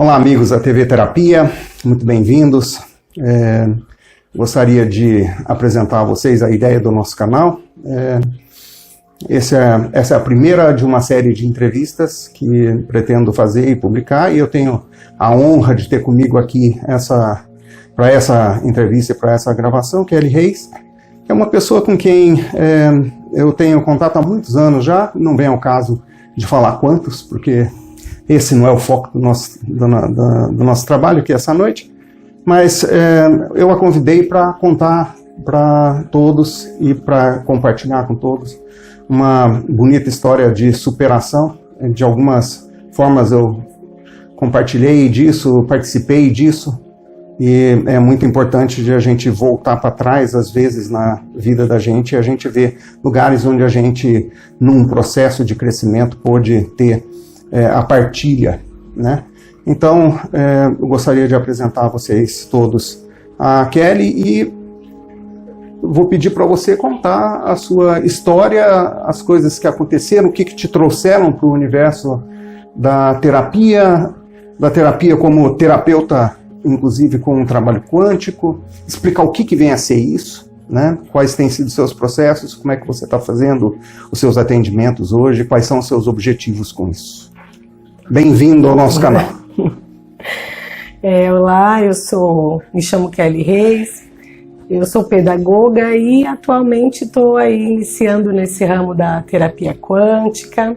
Olá, amigos da TV Terapia, muito bem-vindos. Gostaria de apresentar a vocês a ideia do nosso canal. Essa é a primeira de uma série de entrevistas que pretendo fazer e publicar, e eu tenho a honra de ter comigo aqui para essa entrevista e para essa gravação, Kelly Reis, que é uma pessoa com quem eu tenho contato há muitos anos já, não vem ao caso de falar quantos, porque esse não é o foco do nosso trabalho aqui essa noite, mas eu a convidei para contar para todos e para compartilhar com todos uma bonita história de superação. De algumas formas eu compartilhei disso, participei disso, e é muito importante de a gente voltar para trás, às vezes, na vida da gente, e a gente vê lugares onde a gente, num processo de crescimento, pôde ter a partilha, né? Então, eu gostaria de apresentar a vocês todos a Kelly e vou pedir para você contar a sua história, as coisas que aconteceram, o que te trouxeram para o universo da terapia como terapeuta, inclusive com um trabalho quântico, explicar o que vem a ser isso, né? Quais têm sido seus processos, como é que você está fazendo os seus atendimentos hoje, quais são os seus objetivos com isso. Bem-vindo ao nosso canal. Olá, me chamo Kelly Reis, eu sou pedagoga e atualmente estou aí iniciando nesse ramo da terapia quântica.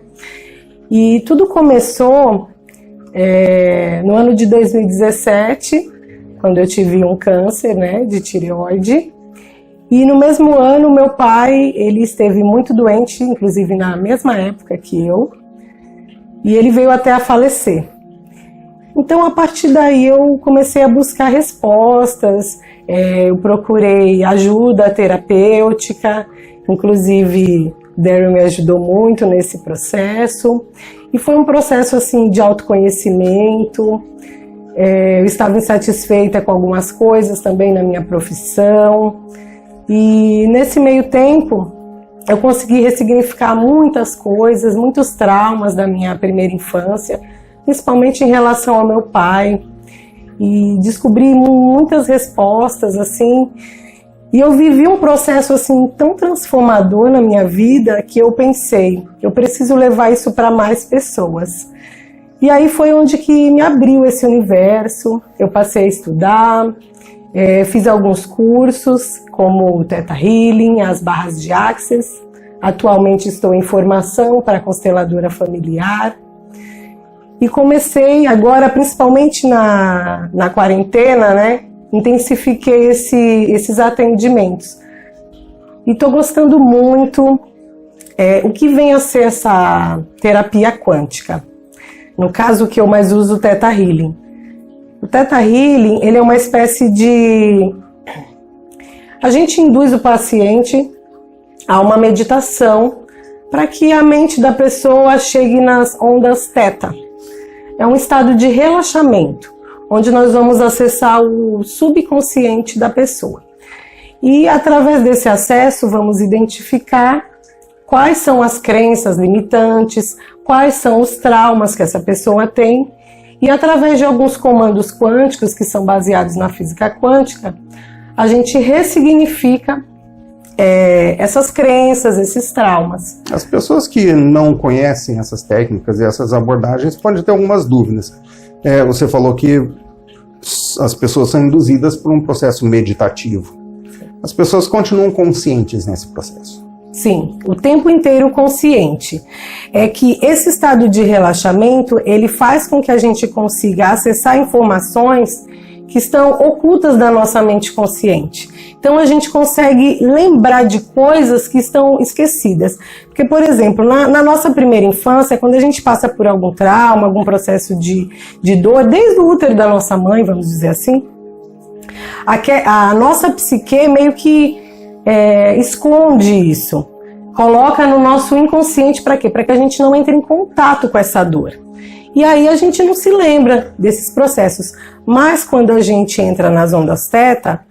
E tudo começou no ano de 2017, quando eu tive um câncer, né, de tireoide. E no mesmo ano, meu pai, ele esteve muito doente, inclusive na mesma época que eu, e ele veio até a falecer. Então, a partir daí, eu comecei a buscar respostas, eu procurei ajuda terapêutica, inclusive Daryl me ajudou muito nesse processo, e foi um processo assim de autoconhecimento. Eu estava insatisfeita com algumas coisas também na minha profissão, e nesse meio tempo eu consegui ressignificar muitas coisas, muitos traumas da minha primeira infância, principalmente em relação ao meu pai, e descobri muitas respostas assim, e eu vivi um processo assim tão transformador na minha vida que eu pensei, eu preciso levar isso para mais pessoas. E aí foi onde que me abriu esse universo, eu passei a estudar, fiz alguns cursos, como o Theta Healing, as barras de Access. Atualmente estou em formação para consteladora familiar. E comecei agora, principalmente na quarentena, né? Intensifiquei esses atendimentos. E estou gostando muito. O que vem a ser essa terapia quântica? No caso, que eu mais uso o Theta Healing. O Theta Healing, ele é uma espécie de... A gente induz o paciente a uma meditação para que a mente da pessoa chegue nas ondas Theta. É um estado de relaxamento, onde nós vamos acessar o subconsciente da pessoa. E através desse acesso vamos identificar quais são as crenças limitantes, quais são os traumas que essa pessoa tem, e através de alguns comandos quânticos que são baseados na física quântica, a gente ressignifica essas crenças, esses traumas. As pessoas que não conhecem essas técnicas e essas abordagens podem ter algumas dúvidas. Você falou que as pessoas são induzidas por um processo meditativo. As pessoas continuam conscientes nesse processo. Sim, o tempo inteiro consciente. É que esse estado de relaxamento, ele faz com que a gente consiga acessar informações que estão ocultas da nossa mente consciente. Então a gente consegue lembrar de coisas que estão esquecidas. Porque, por exemplo, na nossa primeira infância, quando a gente passa por algum trauma, algum processo de dor, desde o útero da nossa mãe, vamos dizer assim, a nossa psique meio que esconde isso. Coloca no nosso inconsciente para quê? Para que a gente não entre em contato com essa dor. E aí a gente não se lembra desses processos. Mas quando a gente entra nas ondas Theta,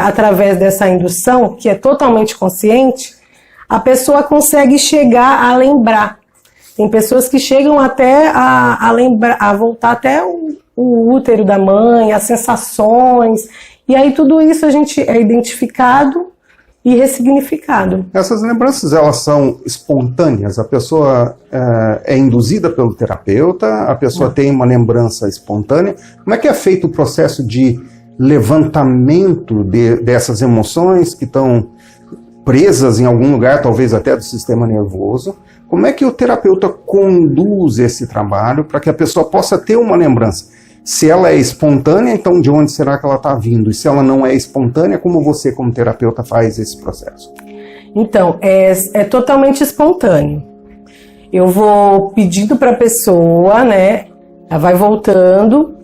através dessa indução, que é totalmente consciente, a pessoa consegue chegar a lembrar. Tem pessoas que chegam até a lembrar, a voltar até o o útero da mãe, as sensações, e aí tudo isso a gente é identificado e ressignificado. Essas lembranças, elas são espontâneas? A pessoa é induzida pelo terapeuta, a pessoa tem uma lembrança espontânea. Como é que é feito o processo de levantamento dessas emoções que estão presas em algum lugar, talvez até do sistema nervoso? Como é que o terapeuta conduz esse trabalho para que a pessoa possa ter uma lembrança? Se ela é espontânea, então de onde será que ela está vindo? E se ela não é espontânea, como você, como terapeuta, faz esse processo? Então, é totalmente espontâneo. Eu vou pedindo para a pessoa, né? Ela vai voltando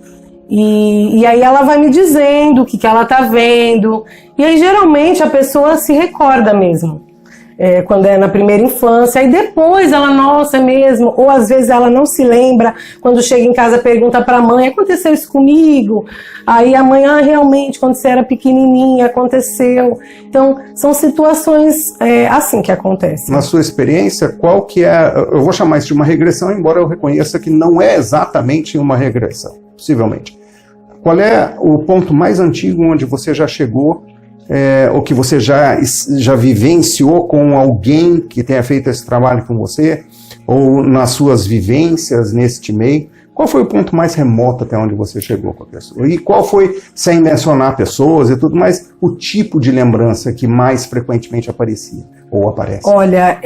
e aí ela vai me dizendo o que ela está vendo. E aí, geralmente, a pessoa se recorda mesmo. Quando é na primeira infância, aí depois ela, nossa, é mesmo, ou às vezes ela não se lembra, quando chega em casa pergunta para a mãe, aconteceu isso comigo? Aí a mãe, realmente, quando você era pequenininha, aconteceu. Então, são situações assim que acontecem. Na sua experiência, qual que é, eu vou chamar isso de uma regressão, embora eu reconheça que não é exatamente uma regressão, possivelmente. Qual é o ponto mais antigo onde você já chegou, ou que você já vivenciou com alguém que tenha feito esse trabalho com você, ou nas suas vivências neste meio? Qual foi o ponto mais remoto até onde você chegou com a pessoa? E qual foi, sem mencionar pessoas e tudo mais, o tipo de lembrança que mais frequentemente aparecia ou aparece? Olha,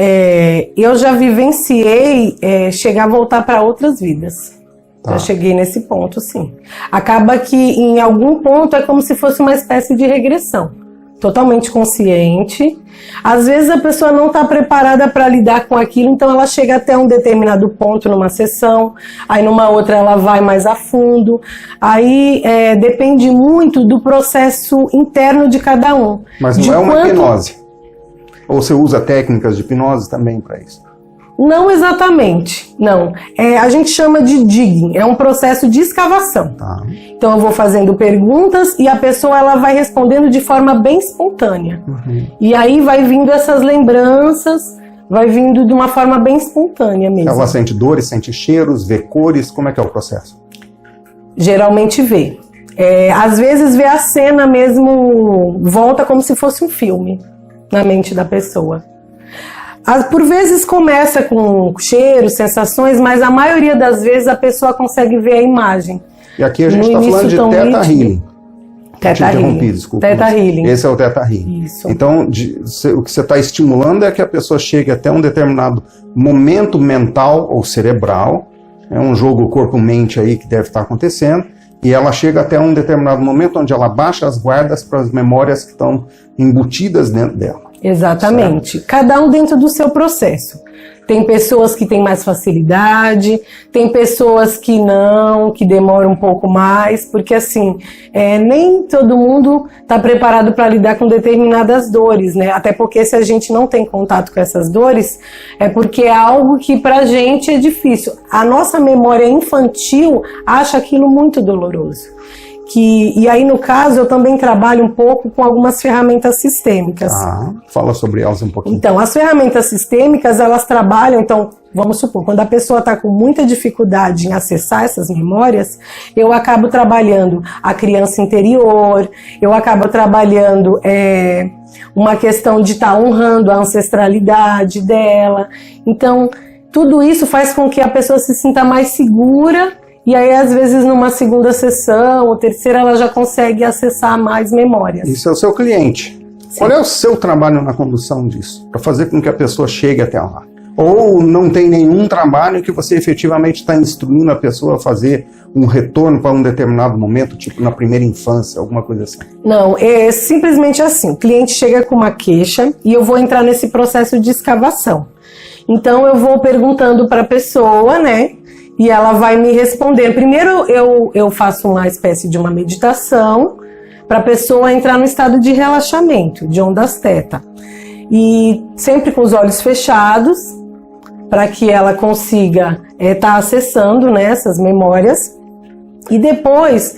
eu já vivenciei chegar a voltar para outras vidas. Já cheguei nesse ponto, sim. Acaba que em algum ponto é como se fosse uma espécie de regressão. Totalmente consciente. Às vezes a pessoa não está preparada para lidar com aquilo, então ela chega até um determinado ponto numa sessão, aí numa outra ela vai mais a fundo. Aí depende muito do processo interno de cada um. Mas não é uma hipnose? Ou você usa técnicas de hipnose também para isso? Não exatamente, não. A gente chama de digging, é um processo de escavação. Então eu vou fazendo perguntas e a pessoa ela vai respondendo de forma bem espontânea. E aí vai vindo essas lembranças, vai vindo de uma forma bem espontânea mesmo. Ela sente dores, sente cheiros, vê cores, como é que é o processo? Geralmente vê. Às vezes vê a cena mesmo, volta como se fosse um filme na mente da pessoa. Por vezes começa com cheiros, sensações, mas a maioria das vezes a pessoa consegue ver a imagem. E aqui a gente está falando de Theta Healing. Theta Healing. Desculpa. Theta Healing. Esse é o Theta Healing. Isso. Então, o que você está estimulando é que a pessoa chegue até um determinado momento mental ou cerebral, é um jogo corpo-mente aí que deve estar acontecendo, e ela chega até um determinado momento onde ela baixa as guardas para as memórias que estão embutidas dentro dela. Exatamente. Certo. Cada um dentro do seu processo. Tem pessoas que têm mais facilidade, tem pessoas que não, que demoram um pouco mais, porque assim, nem todo mundo está preparado para lidar com determinadas dores, né? Até porque se a gente não tem contato com essas dores, é porque é algo que pra gente é difícil. A nossa memória infantil acha aquilo muito doloroso. E aí, no caso, eu também trabalho um pouco com algumas ferramentas sistêmicas. Fala sobre elas um pouquinho. Então, as ferramentas sistêmicas, elas trabalham, então, vamos supor, quando a pessoa está com muita dificuldade em acessar essas memórias, eu acabo trabalhando a criança interior, eu acabo trabalhando uma questão de estar honrando a ancestralidade dela. Então, tudo isso faz com que a pessoa se sinta mais segura. E aí, às vezes, numa segunda sessão ou terceira, ela já consegue acessar mais memórias. Isso é o seu cliente. Sim. Qual é o seu trabalho na condução disso? Para fazer com que a pessoa chegue até lá? Ou não tem nenhum trabalho que você efetivamente está instruindo a pessoa a fazer um retorno para um determinado momento, tipo na primeira infância, alguma coisa assim? Não, é simplesmente assim. O cliente chega com uma queixa e eu vou entrar nesse processo de escavação. Então, eu vou perguntando para a pessoa, né? E ela vai me responder. Primeiro eu faço uma espécie de uma meditação para a pessoa entrar no estado de relaxamento, de ondas teta. E sempre com os olhos fechados, para que ela consiga estar acessando, né, essas memórias. E depois,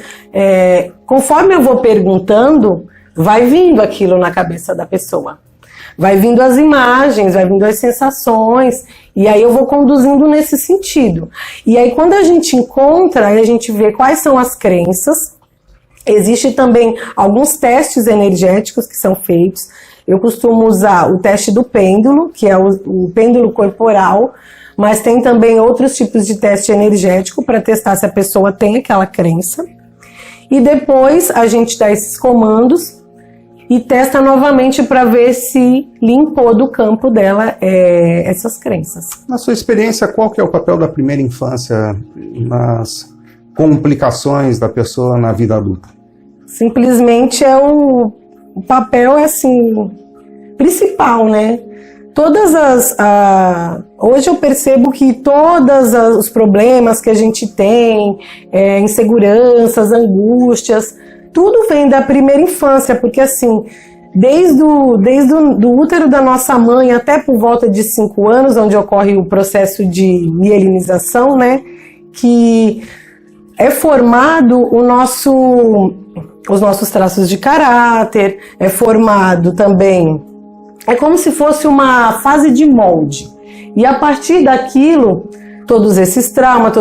conforme eu vou perguntando, vai vindo aquilo na cabeça da pessoa. Vai vindo as imagens, vai vindo as sensações, e aí eu vou conduzindo nesse sentido. E aí quando a gente encontra, aí a gente vê quais são as crenças. Existe também alguns testes energéticos que são feitos. Eu costumo usar o teste do pêndulo, que é o pêndulo corporal, mas tem também outros tipos de teste energético para testar se a pessoa tem aquela crença. E depois a gente dá esses comandos e testa novamente para ver se limpou do campo dela essas crenças. Na sua experiência, qual que é o papel da primeira infância nas complicações da pessoa na vida adulta? Simplesmente o papel assim, principal, né? Hoje eu percebo que todos os problemas que a gente tem, inseguranças, angústias, tudo vem da primeira infância, porque assim, desde o útero da nossa mãe até por volta de 5 anos, onde ocorre o processo de mielinização, né, que é formado os nossos traços de caráter, é formado também, é como se fosse uma fase de molde, e a partir daquilo, todos esses traumas,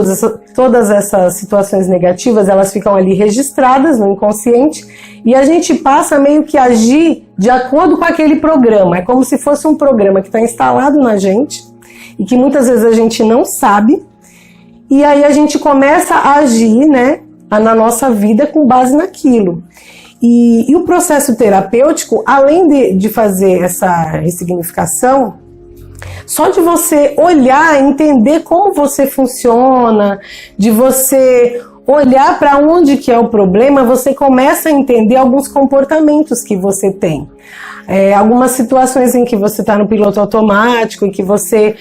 todas essas situações negativas, elas ficam ali registradas no inconsciente e a gente passa meio que a agir de acordo com aquele programa. É como se fosse um programa que está instalado na gente e que muitas vezes a gente não sabe. E aí a gente começa a agir, né, na nossa vida com base naquilo. E o processo terapêutico, além de fazer essa ressignificação, só de você olhar, entender como você funciona, de você olhar para onde que é o problema, você começa a entender alguns comportamentos que você tem. Algumas situações em que você está no piloto automático, em que você,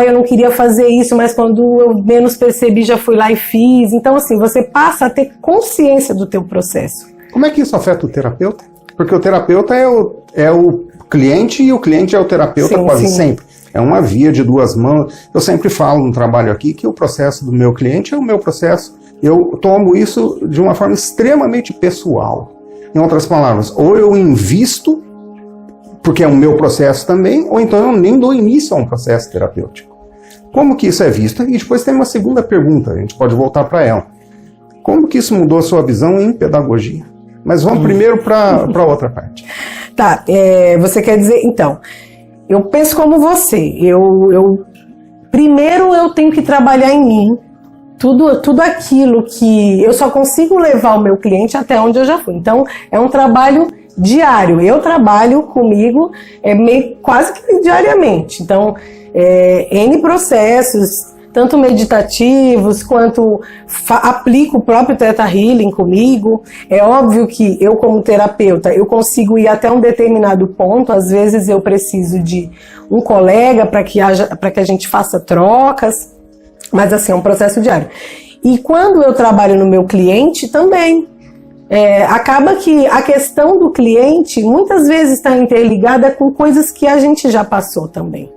eu não queria fazer isso, mas quando eu menos percebi já fui lá e fiz. Então assim, você passa a ter consciência do teu processo. Como é que isso afeta o terapeuta? Porque o terapeuta é o cliente e o cliente é o terapeuta quase sempre. É uma via de duas mãos. Eu sempre falo no trabalho aqui que o processo do meu cliente é o meu processo. Eu tomo isso de uma forma extremamente pessoal. Em outras palavras, ou eu invisto, porque é o meu processo também, ou então eu nem dou início a um processo terapêutico. Como que isso é visto? E depois tem uma segunda pergunta, a gente pode voltar para ela. Como que isso mudou a sua visão em pedagogia? Mas vamos primeiro para outra parte. Tá, você quer dizer, então, eu penso como você, primeiro eu tenho que trabalhar em mim, tudo aquilo que eu só consigo levar o meu cliente até onde eu já fui. Então, é um trabalho diário, eu trabalho comigo quase que diariamente. Então, N processos, tanto meditativos, quanto aplico o próprio Theta Healing comigo. É óbvio que eu, como terapeuta, eu consigo ir até um determinado ponto. Às vezes eu preciso de um colega para que a gente faça trocas, mas assim, é um processo diário. E quando eu trabalho no meu cliente também, acaba que a questão do cliente muitas vezes está interligada com coisas que a gente já passou também.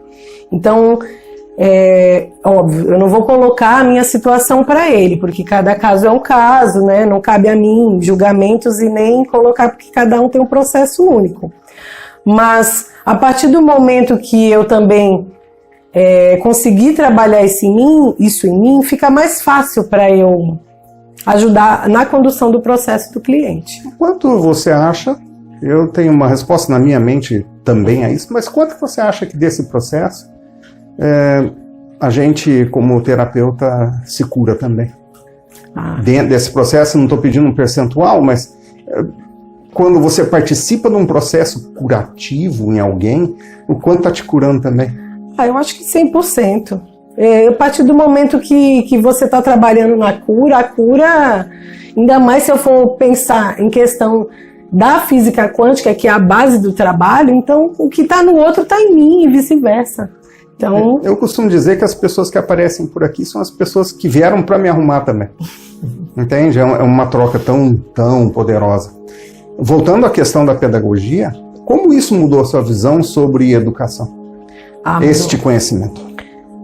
Então, óbvio, eu não vou colocar a minha situação para ele, porque cada caso é um caso, né? Não cabe a mim julgamentos e nem colocar, porque cada um tem um processo único. Mas a partir do momento que eu também conseguir trabalhar isso em mim, fica mais fácil para eu ajudar na condução do processo do cliente. Quanto você acha, eu tenho uma resposta na minha mente também a isso, mas quanto você acha que desse processo a gente, como terapeuta, se cura também? Dentro desse processo, não estou pedindo um percentual, mas quando você participa de um processo curativo em alguém, o quanto está te curando também? Eu acho que 100%. A partir do momento que você está trabalhando na cura, a cura, ainda mais se eu for pensar em questão da física quântica, que é a base do trabalho, então o que está no outro está em mim e vice-versa. Então, eu costumo dizer que as pessoas que aparecem por aqui são as pessoas que vieram para me arrumar também. Entende? É uma troca tão poderosa. Voltando à questão da pedagogia, como isso mudou a sua visão sobre educação? Este conhecimento.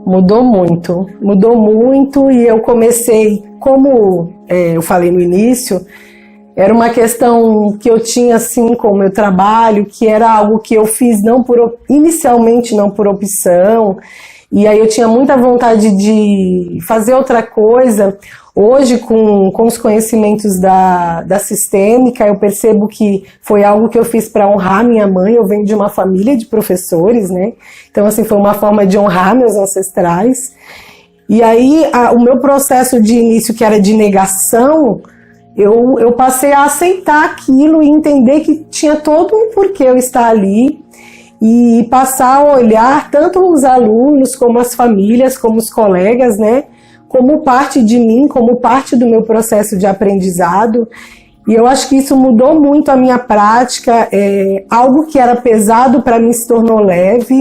Mudou muito e eu comecei, como eu falei no início, Era uma questão que eu tinha assim com o meu trabalho, que era algo que eu fiz inicialmente não por opção, e aí eu tinha muita vontade de fazer outra coisa. Hoje, com os conhecimentos da sistêmica, eu percebo que foi algo que eu fiz para honrar minha mãe. Eu venho de uma família de professores, né? Então, assim, foi uma forma de honrar meus ancestrais. E aí, o meu processo de início, que era de negação, eu passei a aceitar aquilo e entender que tinha todo um porquê eu estar ali e passar a olhar tanto os alunos, como as famílias, como os colegas, né? Como parte de mim, como parte do meu processo de aprendizado. E eu acho que isso mudou muito a minha prática. Algo que era pesado para mim se tornou leve.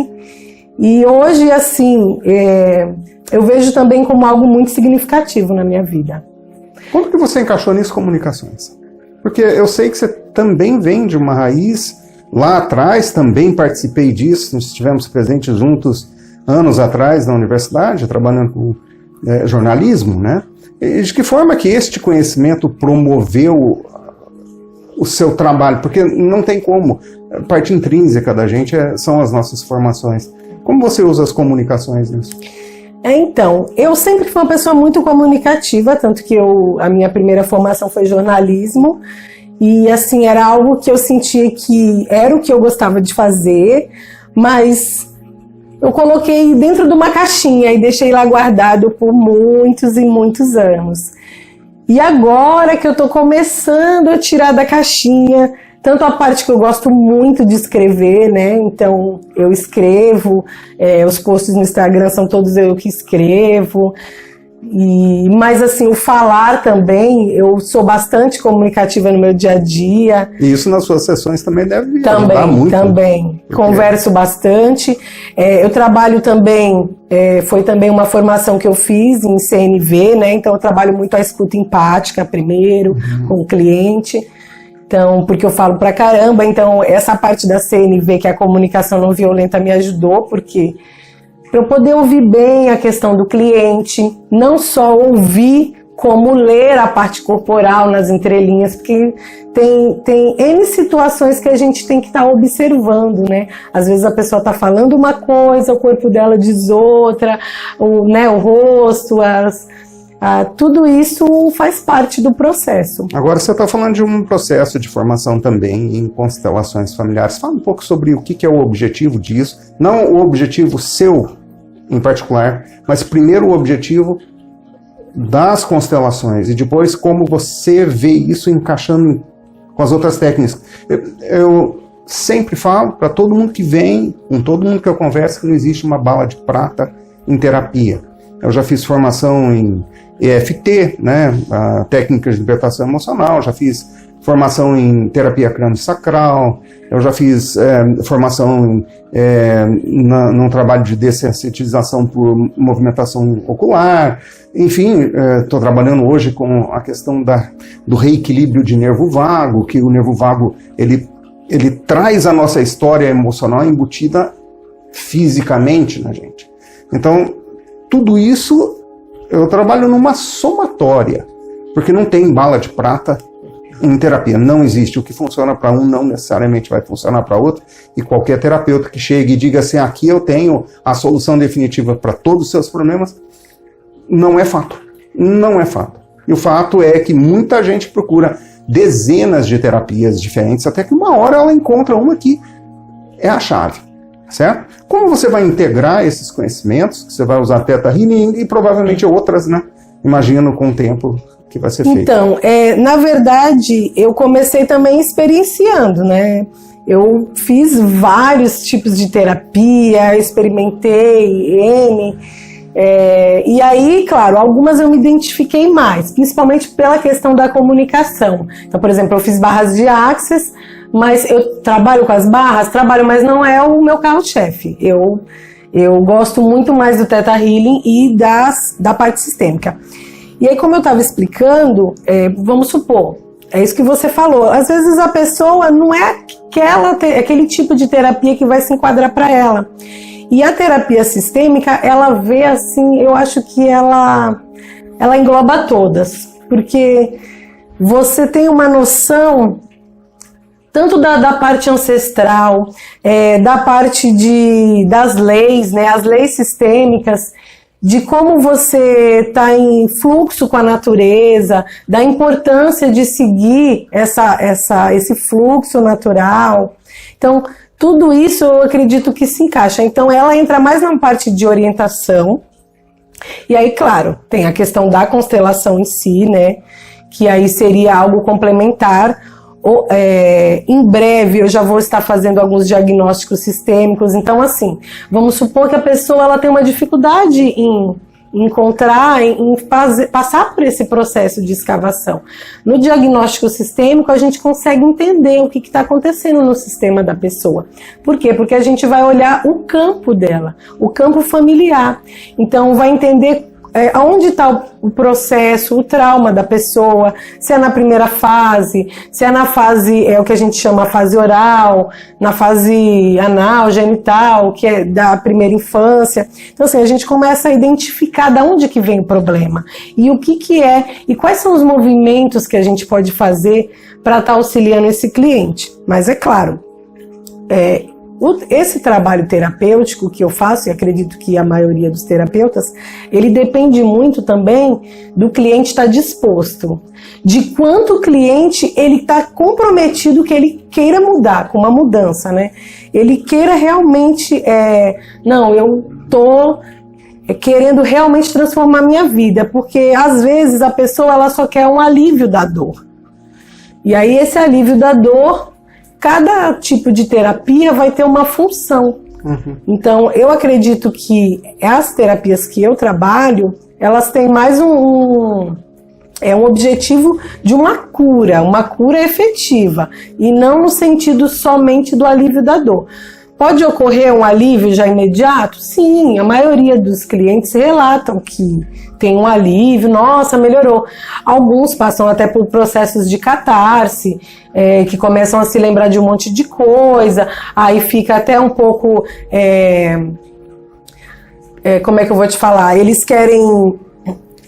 E hoje, assim, eu vejo também como algo muito significativo na minha vida. Como que você encaixou nisso, comunicações? Porque eu sei que você também vem de uma raiz, lá atrás também participei disso, nós estivemos presentes juntos anos atrás na universidade, trabalhando com jornalismo, né? E de que forma que este conhecimento promoveu o seu trabalho? Porque não tem como, a parte intrínseca da gente são as nossas formações. Como você usa as comunicações nisso? Então, eu sempre fui uma pessoa muito comunicativa, tanto que a minha primeira formação foi jornalismo, e assim, era algo que eu sentia que era o que eu gostava de fazer, mas eu coloquei dentro de uma caixinha e deixei lá guardado por muitos e muitos anos. E agora que eu estou começando a tirar da caixinha, tanto a parte que eu gosto muito de escrever, né? Então eu escrevo, os posts no Instagram são todos eu que escrevo. Mas assim, o falar também, eu sou bastante comunicativa no meu dia a dia. E isso nas suas sessões também deve ajudar muito. Também, converso bastante. Eu trabalho também, foi também uma formação que eu fiz em CNV, né? Então eu trabalho muito a escuta empática primeiro, com o cliente. Então, porque eu falo pra caramba, então essa parte da CNV, que é a comunicação não violenta, me ajudou, porque para eu poder ouvir bem a questão do cliente, não só ouvir, como ler a parte corporal nas entrelinhas, porque tem N situações que a gente tem que estar observando, né? Às vezes a pessoa está falando uma coisa, o corpo dela diz outra, o rosto, tudo isso faz parte do processo. Agora você está falando de um processo de formação também em constelações familiares. Fala um pouco sobre o que é o objetivo disso, não o objetivo seu em particular, mas primeiro o objetivo das constelações e depois como você vê isso encaixando com as outras técnicas. Eu sempre falo para todo mundo que vem, com todo mundo que eu converso, que não existe uma bala de prata em terapia. Eu já fiz formação em EFT, né, técnicas de libertação emocional, já fiz formação em terapia crânio-sacral, eu já fiz formação num trabalho de dessensitização por movimentação ocular, enfim, estou trabalhando hoje com a questão do reequilíbrio de nervo vago, que o nervo vago ele traz a nossa história emocional embutida fisicamente na gente. Então, tudo isso eu trabalho numa somatória, porque não tem bala de prata em terapia. Não existe. O que funciona para um não necessariamente vai funcionar para outro, e qualquer terapeuta que chegue e diga assim, aqui eu tenho a solução definitiva para todos os seus problemas, não é fato. Não é fato. E o fato é que muita gente procura dezenas de terapias diferentes, até que uma hora ela encontra uma que é a chave. Certo? Como você vai integrar esses conhecimentos, que você vai usar Theta Healing e provavelmente outras, né? Imagino com o tempo que vai ser feito. Então, na verdade, eu comecei também experienciando, né? Eu fiz vários tipos de terapia, experimentei N, e aí, claro, algumas eu me identifiquei mais, principalmente pela questão da comunicação. Então, por exemplo, eu fiz barras de Access, mas eu trabalho com as barras, mas não é o meu carro-chefe. Eu gosto muito mais do Theta Healing e da parte sistêmica. E aí, como eu estava explicando, vamos supor, é isso que você falou, às vezes a pessoa não é aquele tipo de terapia que vai se enquadrar para ela. E a terapia sistêmica, ela vê assim, eu acho que ela engloba todas, porque você tem uma noção tanto da parte ancestral, da parte das leis, né, as leis sistêmicas, de como você está em fluxo com a natureza, da importância de seguir esse fluxo natural. Então, tudo isso eu acredito que se encaixa. Então, ela entra mais na parte de orientação. E aí, claro, tem a questão da constelação em si, né? Que aí seria algo complementar. Em breve eu já vou estar fazendo alguns diagnósticos sistêmicos. Então, assim, vamos supor que a pessoa ela tem uma dificuldade em encontrar, passar por esse processo de escavação. No diagnóstico sistêmico, a gente consegue entender o que está acontecendo no sistema da pessoa. Por quê? Porque a gente vai olhar o campo dela, o campo familiar. Então, vai entender onde está o processo, o trauma da pessoa, se é na primeira fase, se é na fase, o que a gente chama fase oral, na fase anal, genital, que é da primeira infância. Então, assim, a gente começa a identificar de onde que vem o problema e o que é, e quais são os movimentos que a gente pode fazer para estar auxiliando esse cliente. Mas é claro, esse trabalho terapêutico que eu faço, e acredito que a maioria dos terapeutas, ele depende muito também do cliente estar disposto, de quanto o cliente ele está comprometido que ele queira mudar, com uma mudança, né? Ele queira realmente, não, eu estou querendo realmente transformar minha vida, porque às vezes a pessoa ela só quer um alívio da dor. E aí esse alívio da dor, cada tipo de terapia vai ter uma função. Uhum. Então, eu acredito que as terapias que eu trabalho, elas têm mais um objetivo de uma cura efetiva, e não no sentido somente do alívio da dor. Pode ocorrer um alívio já imediato? Sim, a maioria dos clientes relatam que tem um alívio, nossa, melhorou. Alguns passam até por processos de catarse, que começam a se lembrar de um monte de coisa, aí fica até um pouco, como é que eu vou te falar? Eles querem...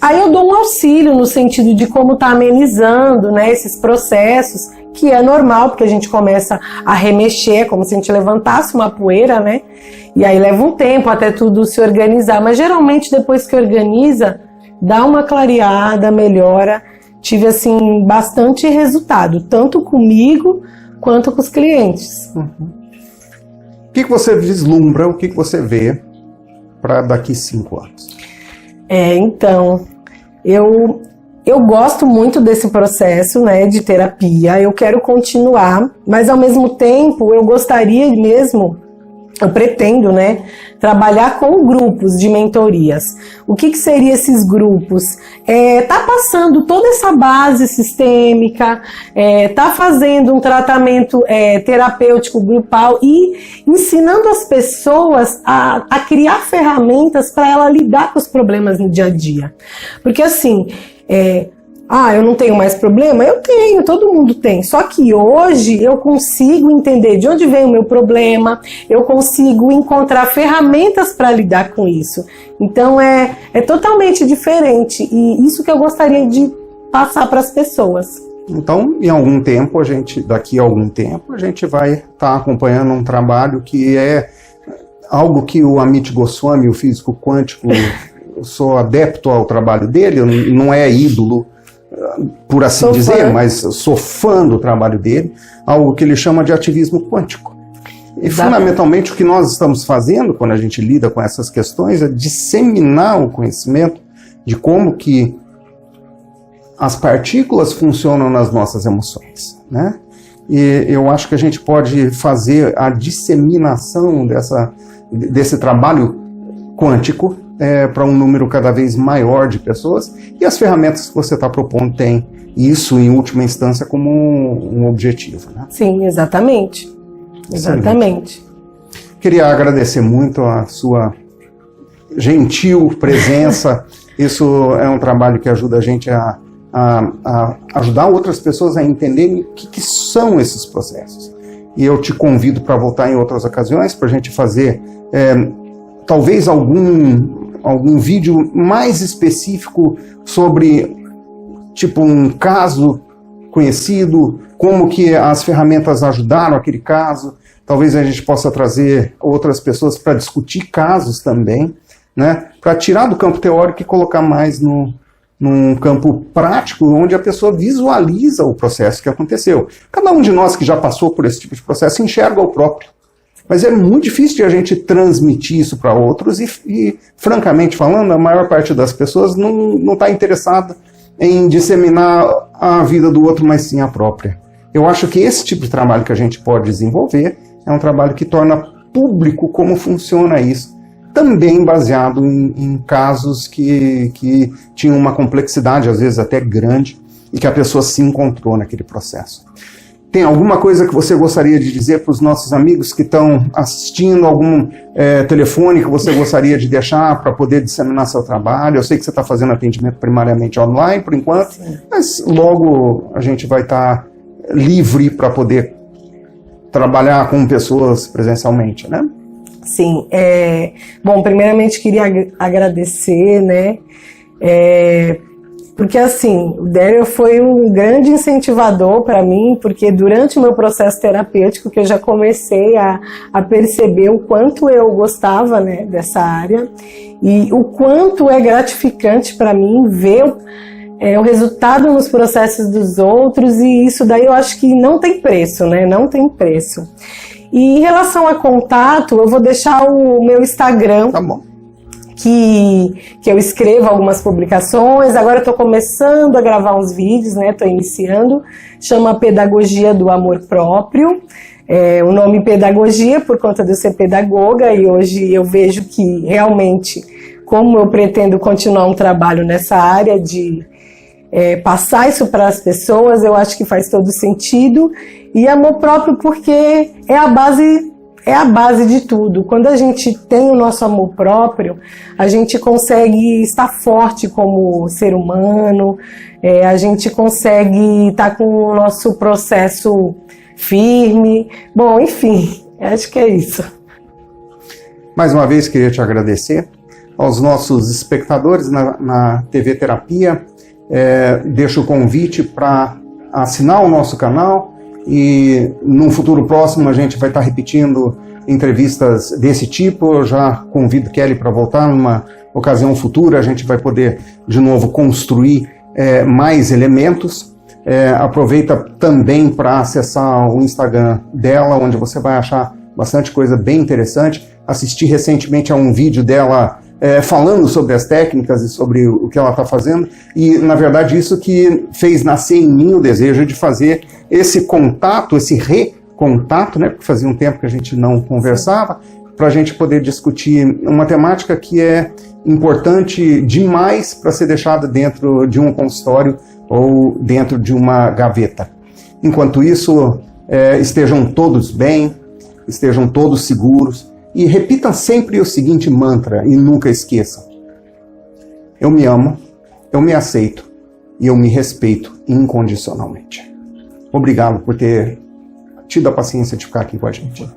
Aí eu dou um auxílio no sentido de como tá amenizando, né, esses processos, que é normal, porque a gente começa a remexer, como se a gente levantasse uma poeira, né? E aí leva um tempo até tudo se organizar, mas geralmente depois que organiza, dá uma clareada, melhora. Tive, assim, bastante resultado, tanto comigo quanto com os clientes. Uhum. O que você vislumbra, o que você vê para daqui 5 anos? Então, eu gosto muito desse processo, né, de terapia, eu quero continuar, mas ao mesmo tempo eu gostaria mesmo, eu pretendo, né, trabalhar com grupos de mentorias. O que seriam esses grupos? Tá passando toda essa base sistêmica, tá fazendo um tratamento terapêutico grupal e ensinando as pessoas a criar ferramentas para ela lidar com os problemas no dia a dia. Porque assim, eu não tenho mais problema? Eu tenho, todo mundo tem. Só que hoje eu consigo entender de onde vem o meu problema, eu consigo encontrar ferramentas para lidar com isso. Então é totalmente diferente e isso que eu gostaria de passar para as pessoas. Então, daqui a algum tempo, a gente vai estar acompanhando um trabalho que é algo que o Amit Goswami, o físico quântico, eu sou adepto ao trabalho dele, não é ídolo, por assim dizer, mas sou fã do trabalho dele, algo que ele chama de ativismo quântico. E fundamentalmente o que nós estamos fazendo quando a gente lida com essas questões é disseminar o conhecimento de como que as partículas funcionam nas nossas emoções, né? E eu acho que a gente pode fazer a disseminação desse trabalho quântico para um número cada vez maior de pessoas, e as ferramentas que você está propondo têm isso, em última instância, como um objetivo, né? Sim, exatamente. Exatamente. Queria agradecer muito a sua gentil presença. Isso é um trabalho que ajuda a gente a ajudar outras pessoas a entenderem o que são esses processos. E eu te convido para voltar em outras ocasiões para a gente fazer talvez algum vídeo mais específico sobre, tipo, um caso conhecido, como que as ferramentas ajudaram aquele caso. Talvez a gente possa trazer outras pessoas para discutir casos também, né? Para tirar do campo teórico e colocar mais num campo prático, onde a pessoa visualiza o processo que aconteceu. Cada um de nós que já passou por esse tipo de processo enxerga o próprio. Mas é muito difícil de a gente transmitir isso para outros e, francamente falando, a maior parte das pessoas não está interessada em disseminar a vida do outro, mas sim a própria. Eu acho que esse tipo de trabalho que a gente pode desenvolver é um trabalho que torna público como funciona isso, também baseado em casos que tinham uma complexidade, às vezes até grande, e que a pessoa se encontrou naquele processo. Tem alguma coisa que você gostaria de dizer para os nossos amigos que estão assistindo, algum telefone que você gostaria de deixar para poder disseminar seu trabalho? Eu sei que você está fazendo atendimento primariamente online, por enquanto, sim, mas logo a gente vai estar livre para poder trabalhar com pessoas presencialmente, né? Sim. Bom, primeiramente queria agradecer, né? Porque assim, o Daryl foi um grande incentivador para mim, porque durante o meu processo terapêutico que eu já comecei a perceber o quanto eu gostava, né, dessa área e o quanto é gratificante para mim ver o resultado nos processos dos outros, e isso daí eu acho que não tem preço, né? Não tem preço. E em relação a contato, eu vou deixar o meu Instagram. Tá bom. Que eu escrevo algumas publicações, agora estou começando a gravar uns vídeos, né? Estou iniciando, chama Pedagogia do Amor Próprio, o nome Pedagogia por conta de eu ser pedagoga, e hoje eu vejo que realmente, como eu pretendo continuar um trabalho nessa área de passar isso para as pessoas, eu acho que faz todo sentido, e amor próprio porque é a base de tudo. Quando a gente tem o nosso amor próprio, a gente consegue estar forte como ser humano, a gente consegue estar com o nosso processo firme. Bom, enfim, acho que é isso. Mais uma vez, queria te agradecer. Aos nossos espectadores na TV Terapia, deixo o convite para assinar o nosso canal, e num futuro próximo a gente vai estar repetindo entrevistas desse tipo. Eu já convido Kelly para voltar numa ocasião futura, a gente vai poder de novo construir mais elementos. Aproveita também para acessar o Instagram dela, onde você vai achar bastante coisa bem interessante. Assisti recentemente a um vídeo dela falando sobre as técnicas e sobre o que ela está fazendo, e na verdade isso que fez nascer em mim o desejo de fazer esse contato, esse recontato, né, porque fazia um tempo que a gente não conversava, para a gente poder discutir uma temática que é importante demais para ser deixada dentro de um consultório ou dentro de uma gaveta. Enquanto isso, estejam todos bem, estejam todos seguros, e repitam sempre o seguinte mantra, e nunca esqueçam: eu me amo, eu me aceito e eu me respeito incondicionalmente. Obrigado por ter tido a paciência de ficar aqui com a gente.